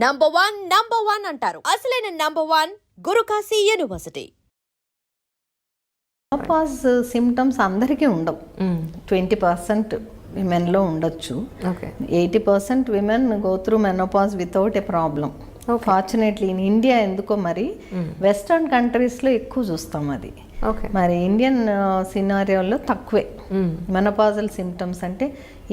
Number one అంటారు. అసలైన number one Gurukashi university. Menopause symptoms అందరికీ ఉండవు. 20% విమెన్లో ఉండొచ్చు. 80% women go through menopause without a problem. Fortunately in India ఎందుకో మరి వెస్టర్న్ కంట్రీస్లో ఎక్కువ చూస్తాం అది. మరి ఇండియన్ సినారియోలో తక్కువే మెనోపాజల్ సిమ్టమ్స్. అంటే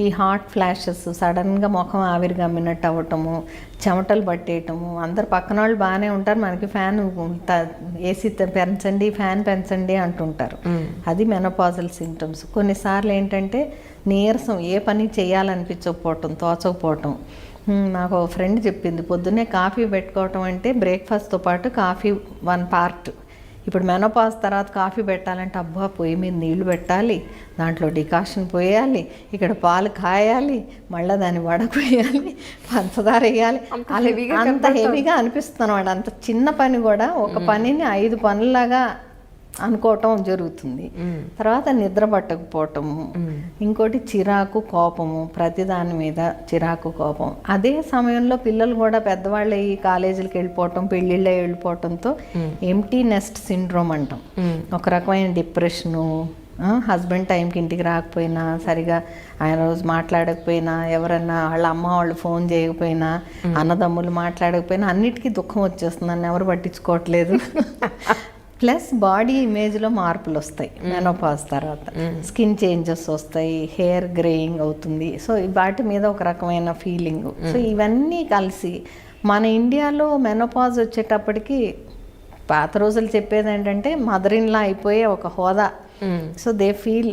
ఈ హాట్ ఫ్లాషెస్, సడన్గా ముఖం ఆవిరి గమ్మినట్టు అవ్వటము, చెమటలు పట్టేయటము, అందరు పక్కన వాళ్ళు బాగానే ఉంటారు, మనకి ఫ్యాన్ ఏసీ పెంచండి, ఫ్యాన్ పెంచండి అంటుంటారు. అది మెనోపాజల్ సిమ్టమ్స్. కొన్నిసార్లు ఏంటంటే నీరసం, ఏ పని చేయాలనిపించకపోవటం, తోచకపోవటం. నాకు ఒక ఫ్రెండ్ చెప్పింది, పొద్దున్నే కాఫీ పెట్టుకోవటం అంటే బ్రేక్ఫాస్ట్తో పాటు కాఫీ 1 పార్ట్. ఇప్పుడు మెనోపాజ్ తర్వాత కాఫీ పెట్టాలంటే అబ్బా పొయ్యి మీద నీళ్లు పెట్టాలి, దాంట్లో డికాషన్ పోయాలి, ఇక్కడ పాలు కాయాలి, మళ్ళీ దాన్ని వడపోయాలి, పంచదార వేయాలి. అంత హెవీగా అనిపిస్తుంది వాడు. అంత చిన్న పని కూడా ఒక పనిని 5 పనులాగా అనుకోవటం జరుగుతుంది. తర్వాత నిద్ర పట్టకపోవటము, ఇంకోటి చిరాకు, కోపము, ప్రతిదాని మీద చిరాకు, కోపం. అదే సమయంలో పిల్లలు కూడా పెద్దవాళ్ళు ఈ కాలేజీలకు వెళ్ళిపోవటం, పెళ్ళిళ్ళే వెళ్ళిపోవటంతో ఎంప్టీ నెస్ట్ సిండ్రోమ్ అంటాం. ఒక రకమైన డిప్రెషను, హస్బెండ్ టైంకి ఇంటికి రాకపోయినా, సరిగా ఆయన రోజు మాట్లాడకపోయినా, ఎవరన్నా వాళ్ళ అమ్మ వాళ్ళు ఫోన్ చేయకపోయినా, అన్నదమ్ములు మాట్లాడకపోయినా అన్నిటికీ దుఃఖం వచ్చేస్తుంది, నన్ను ఎవరు పట్టించుకోవట్లేదు. ప్లస్ బాడీ ఇమేజ్లో మార్పులు వస్తాయి మెనోపాజ్ తర్వాత. స్కిన్ చేంజెస్ వస్తాయి, హెయిర్ గ్రేయింగ్ అవుతుంది. సో వాటి మీద ఒక రకమైన ఫీలింగ్. సో ఇవన్నీ కలిసి మన ఇండియాలో మెనోపాజ్ వచ్చేటప్పటికి పాత రోజులు చెప్పేది ఏంటంటే మదర్ ఇన్ లా అయిపోయే ఒక హోదా. సో దే ఫీల్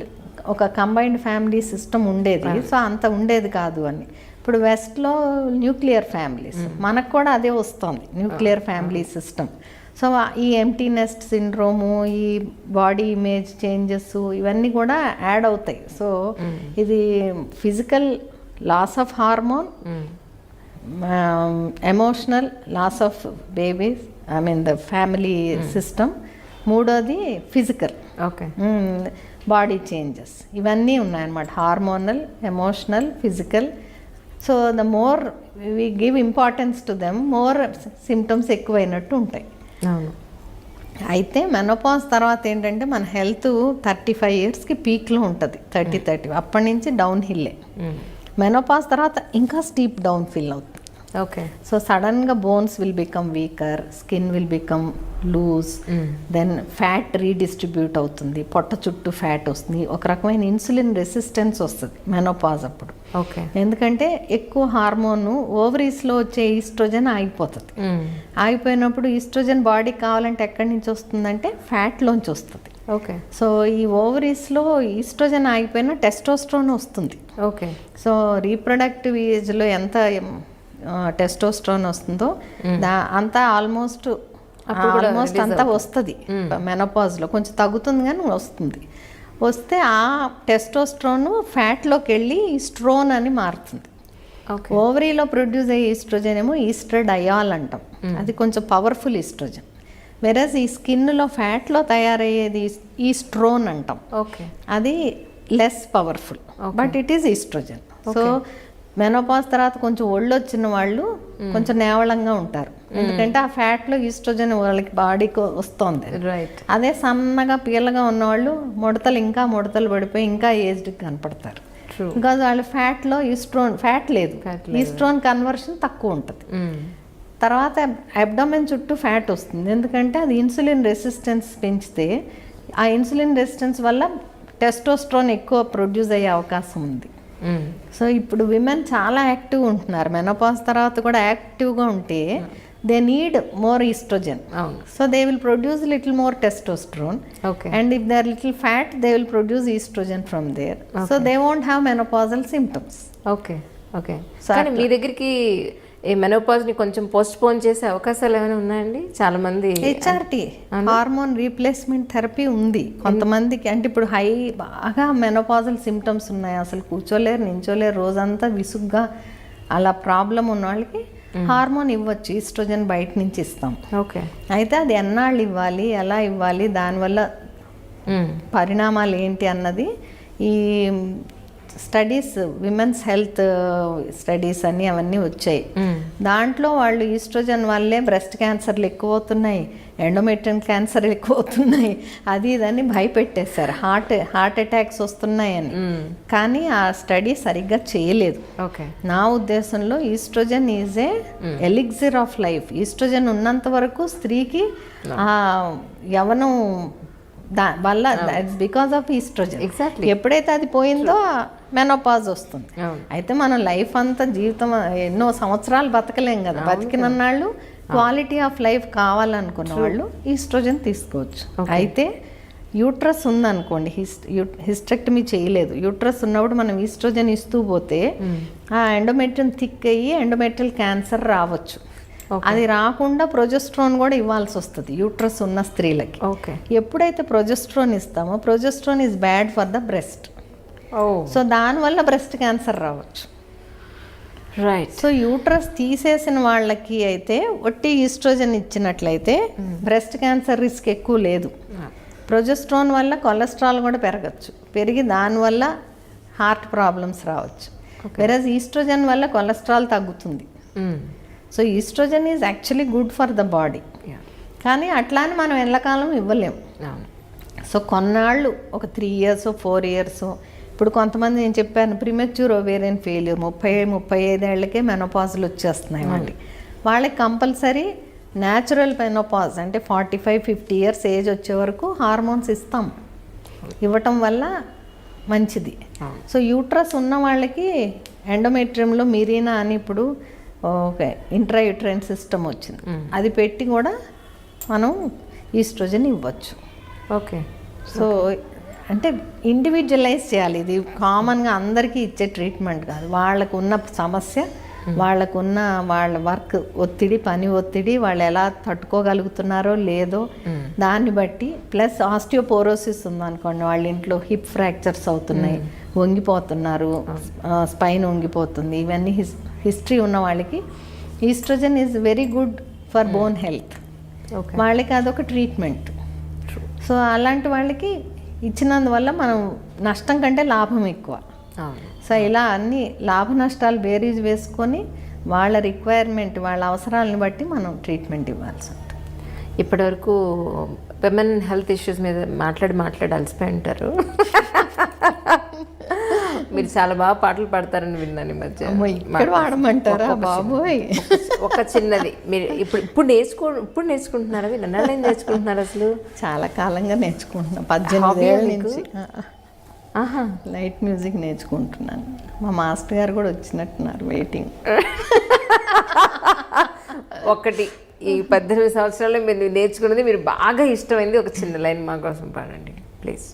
ఒక కంబైన్డ్ ఫ్యామిలీ సిస్టమ్ ఉండేది. సో అంత ఉండేది కాదు అని. ఇప్పుడు వెస్ట్లో న్యూక్లియర్ ఫ్యామిలీస్, మనకు కూడా అదే వస్తుంది, న్యూక్లియర్ ఫ్యామిలీ సిస్టమ్. సో ఈ ఎంప్టీ నెస్ట్ సిండ్రోము, ఈ బాడీ ఇమేజ్ చేంజెస్ ఇవన్నీ కూడా యాడ్ అవుతాయి. సో ఇది physical loss of hormone, emotional loss of babies, I mean the family system. మూడోది ఫిజికల్ బాడీ చేంజెస్. ఇవన్నీ ఉన్నాయన్నమాట, hormonal, emotional, physical. So the more we give importance to them, more symptoms ఎక్కువైనట్టు ఉంటాయి. అయితే menopause తర్వాత ఏంటంటే మన హెల్త్ 35 ఇయర్స్కి పీక్లో ఉంటుంది, 30 అప్పటి నుంచి డౌన్ హిల్లే. మెనోపాజ్ తర్వాత ఇంకా స్టీప్ డౌన్ ఫిల్ అవుతుంది. సో సడన్గా bones will become weaker, skin will become loose, then fat redistribute అవుతుంది, పొట్ట చుట్టూ ఫ్యాట్ వస్తుంది, ఒక రకమైన ఇన్సులిన్ రెసిస్టెన్స్ వస్తుంది మెనోపాజ్ అప్పుడు. ఎందుకంటే ఎక్కువ హార్మోన్ ఓవరీస్లో వచ్చే ఈస్ట్రోజన్ ఆగిపోతుంది. ఆగిపోయినప్పుడు ఈస్ట్రోజన్ బాడీకి కావాలంటే ఎక్కడి నుంచి వస్తుందంటే ఫ్యాట్లోంచి వస్తుంది. సో ఈ ఓవరీస్లో ఈస్ట్రోజన్ ఆగిపోయినా టెస్టోస్ట్రోన్ వస్తుంది. సో రీప్రొడక్టివ్ ఏజ్లో ఎంత టెస్టోస్ట్రోన్ వస్తుందో అంతా ఆల్మోస్ట్ అంతా వస్తుంది మెనోపాజ్లో. కొంచెం తగ్గుతుంది కానీ వస్తుంది. వస్తే ఆ టెస్టోస్ట్రోన్ ఫ్యాట్లోకి వెళ్ళి ఈస్ట్రోన్ అని మారుతుంది. ఓవరీలో ప్రొడ్యూస్ అయ్యే ఈస్ట్రోజన్ ఏమో ఈస్ట్రడయాల్ అంటాం, అది కొంచెం పవర్ఫుల్ ఈస్ట్రోజన్. వెరస్ ఈ స్కిన్లో ఫ్యాట్లో తయారయ్యేది ఈస్ట్రోన్ అంటాం, అది less powerful, but it is estrogen. So menopause తర్వాత కొంచెం ఒళ్ళు వచ్చిన వాళ్ళు కొంచెం నేవళంగా ఉంటారు, ఎందుకంటే ఆ ఫ్యాట్లో ఈస్ట్రోజన్ వాళ్ళకి బాడీకి వస్తుంది. అదే సన్నగా పీలగా ఉన్నవాళ్ళు ఇంకా ముడతలు పడిపోయి ఇంకా ఏజ్డ్ కనపడతారు. బికాజ్ వాళ్ళు ఫ్యాట్లో ఫ్యాట్ లేదు, ఈస్ట్రోన్ కన్వర్షన్ తక్కువ ఉంటుంది. తర్వాత అబ్డోమెన్ చుట్టూ ఫ్యాట్ వస్తుంది, ఎందుకంటే అది ఇన్సులిన్ రెసిస్టెన్స్ పెంచితే ఆ ఇన్సులిన్ రెసిస్టెన్స్ వల్ల టెస్టోస్ట్రోన్ ఎక్కువ ప్రొడ్యూస్ అయ్యే అవకాశం ఉంది. సో ఇప్పుడు విమెన్ చాలా యాక్టివ్గా ఉంటున్నారు. మెనోపాజ్ తర్వాత కూడా యాక్టివ్గా ఉంటే they need more oestrogen. So they will produce little more testosterone, and if they are little fat they will produce oestrogen from there. So they won't have menopausal symptoms. మీ దగ్గరికి ఈ మెనోపాజ్ని కొంచెం పోస్ట్పోన్ చేసే అవకాశాలు ఏమైనా ఉన్నాయండి? చాలా మంది హెచ్ఆర్టీ హార్మోన్ రీప్లేస్మెంట్ థెరపీ ఉంది కొంతమందికి. అంటే ఇప్పుడు బాగా మెనోపాజల్ సిమ్టమ్స్ ఉన్నాయి, అసలు కూర్చోలేరు, నించోలేరు, రోజంతా విసుగ్గా అలా ప్రాబ్లం ఉన్న వాళ్ళకి హార్మోన్ ఇవ్వచ్చు, ఈస్ట్రోజన్ బయట నుంచి ఇస్తాం. అయితే అది ఎన్నాళ్ళు ఇవ్వాలి, ఎలా ఇవ్వాలి, దానివల్ల పరిణామాలు ఏంటి అన్నది ఈ స్టడీస్ విమెన్స్ హెల్త్ స్టడీస్ అని అవన్నీ వచ్చాయి. దాంట్లో వాళ్ళు ఈస్ట్రోజన్ వల్లే బ్రెస్ట్ క్యాన్సర్లు ఎక్కువ అవుతున్నాయి, ఎండోమెట్రియల్ క్యాన్సర్లు ఎక్కువ అవుతున్నాయి, అది ఇదని భయపెట్టేశారు, హార్ట్ అటాక్స్ వస్తున్నాయని. కానీ ఆ స్టడీ సరిగ్గా చేయలేదు. నా ఉద్దేశంలో oestrogen is a elixir of life. Oestrogen ఉన్నంత వరకు స్త్రీకి యవనం వల్ల ఇట్స్ బికాస్ ఆఫ్ ఈస్ట్రోజన్. ఎప్పుడైతే అది పోయిందో మెనోపాజ్ వస్తుంది. అయితే మనం లైఫ్ అంతా జీవితం ఎన్నో సంవత్సరాలు బతకలేం కదా, బతికినన్నాళ్ళు క్వాలిటీ ఆఫ్ లైఫ్ కావాలనుకున్న వాళ్ళు ఈస్ట్రోజన్ తీసుకోవచ్చు. అయితే యూట్రస్ ఉందనుకోండి, హిస్టెక్టమీ చేయలేదు, యూట్రస్ ఉన్నప్పుడు మనం ఈస్ట్రోజన్ ఇస్తూ పోతే ఆ ఎండోమెట్రియం థిక్ అయ్యి ఎండోమెట్రియల్ క్యాన్సర్ రావచ్చు. అది రాకుండా ప్రొజెస్ట్రాన్ కూడా ఇవ్వాల్సి వస్తుంది యూట్రస్ ఉన్న స్త్రీలకి. ఎప్పుడైతే ప్రొజెస్ట్రాన్ ఇస్తామో, progesterone is bad for the breast. So దానివల్ల బ్రెస్ట్ క్యాన్సర్ రావచ్చు. రైట్. సో యూట్రస్ తీసేసిన వాళ్ళకి అయితే ఒట్టి ఈస్ట్రోజన్ ఇచ్చినట్లయితే బ్రెస్ట్ క్యాన్సర్ రిస్క్ ఎక్కువ లేదు. ప్రొజెస్ట్రాన్ వల్ల కొలెస్ట్రాల్ కూడా పెరగచ్చు, పెరిగి దానివల్ల హార్ట్ ప్రాబ్లమ్స్ రావచ్చు. వెరస్ ఈస్ట్రోజన్ వల్ల కొలెస్ట్రాల్ తగ్గుతుంది. So estrogen is actually good for the body. కానీ అట్లా అని మనం ఎల్లకాలం ఇవ్వలేము. సో కొన్నాళ్ళు ఒక 3 years 4 years. ఇప్పుడు కొంతమంది నేను చెప్పాను ప్రిమెచ్యూర్ ఓవేరియన్ ఫెయిల్యూర్ 30-35 ఏళ్లకే మెనోపాజ్లు వచ్చేస్తున్నాయి వాళ్ళకి కంపల్సరీ న్యాచురల్ మెనోపాజ్ అంటే 45-50 years ఏజ్ వచ్చే వరకు హార్మోన్స్ ఇవ్వటం వల్ల మంచిది. సో యూట్రస్ ఉన్న వాళ్ళకి ఎండోమెట్రియంలో మిరీనా అని ఇప్పుడు ఓకే ఇంట్రాయూట్రైన్ సిస్టమ్ వచ్చింది, అది పెట్టి కూడా మనం ఈస్ట్రోజన్ ఇవ్వచ్చు. సో అంటే ఇండివిజువలైజ్ చేయాలి, ఇది కామన్గా అందరికీ ఇచ్చే ట్రీట్మెంట్ కాదు. వాళ్ళకు ఉన్న సమస్య, వాళ్ళకున్న వాళ్ళ వర్క్ ఒత్తిడి, పని ఒత్తిడి, వాళ్ళు ఎలా తట్టుకోగలుగుతున్నారో లేదో దాన్ని బట్టి, ప్లస్ ఆస్టియోపోరోసిస్ ఉందనుకోండి, వాళ్ళ ఇంట్లో హిప్ ఫ్రాక్చర్స్ అవుతున్నాయి, వంగిపోతున్నారు, స్పైన్ వంగిపోతుంది, ఇవన్నీ హిస్టరీ ఉన్న వాళ్ళకి estrogen is very good for bone health. వాళ్ళకి అదొక ట్రీట్మెంట్. సో అలాంటి వాళ్ళకి ఇచ్చినందువల్ల మనం నష్టం కంటే లాభం ఎక్కువ. సో ఇలా అన్ని లాభ నష్టాలు బేరీజ్ వేసుకొని వాళ్ళ రిక్వైర్మెంట్, వాళ్ళ అవసరాలను బట్టి మనం ట్రీట్మెంట్ ఇవ్వాల్సి ఉంటుంది. ఇప్పటివరకు విమెన్ హెల్త్ ఇష్యూస్ మీద మాట్లాడి అలసిపోయి ఉంటారు. మీరు చాలా బాగా పాటలు పాడతారని విన్నాను ఈ మధ్య. ఇక్కడ వాడమంటారా బాబోయ్? ఒక చిన్నది మీరు ఇప్పుడు నేర్చుకుంటున్నారా? మీరు ఎన్నాళ్ళని నేర్చుకుంటున్నారు అసలు? చాలా కాలంగా నేర్చుకుంటున్నాను, 18 ఏళ్ళ నుంచి లైట్ మ్యూజిక్ నేర్చుకుంటున్నాను. మా మాస్టర్ గారు కూడా వచ్చినట్టున్నారు, వెయిటింగ్. ఒకటి ఈ 18 సంవత్సరాల్లో మీరు నేర్చుకున్నది, మీరు బాగా ఇష్టమైంది ఒక చిన్న లైన్ మా కోసం పాడండి please.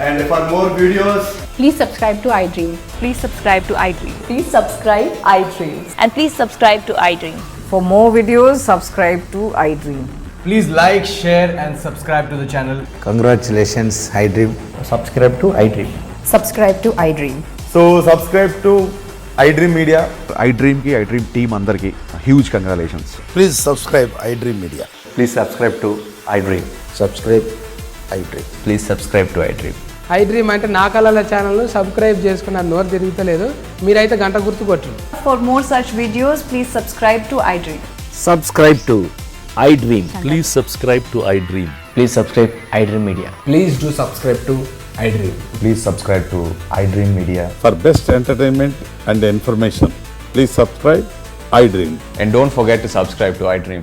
And for more videos, please subscribe to iDream. Please subscribe to iDream. Please subscribe iDream. And please subscribe to iDream. For more videos, subscribe to iDream. please like, share and subscribe to the channel. Congratulations, iDream. Subscribe to iDream. Subscribe to iDream. So subscribe to iDream Media. iDream ki iDream team andarki huge congratulations. Please subscribe iDream Media. Please subscribe to iDream. Subscribe iDream. Please subscribe to iDream. iDream అంటే నా కళల channel subscribe చేసుకున్న నోరు తిరుగుతలేదు, మీరైతే గంట గుర్తు కొట్టండి. For more such videos, please subscribe to iDream. Subscribe to iDream. Please subscribe to iDream. Please subscribe iDream Media. Please do subscribe to iDream. Please subscribe to iDream Media. For best entertainment and information, please subscribe iDream. And don't forget to subscribe to iDream.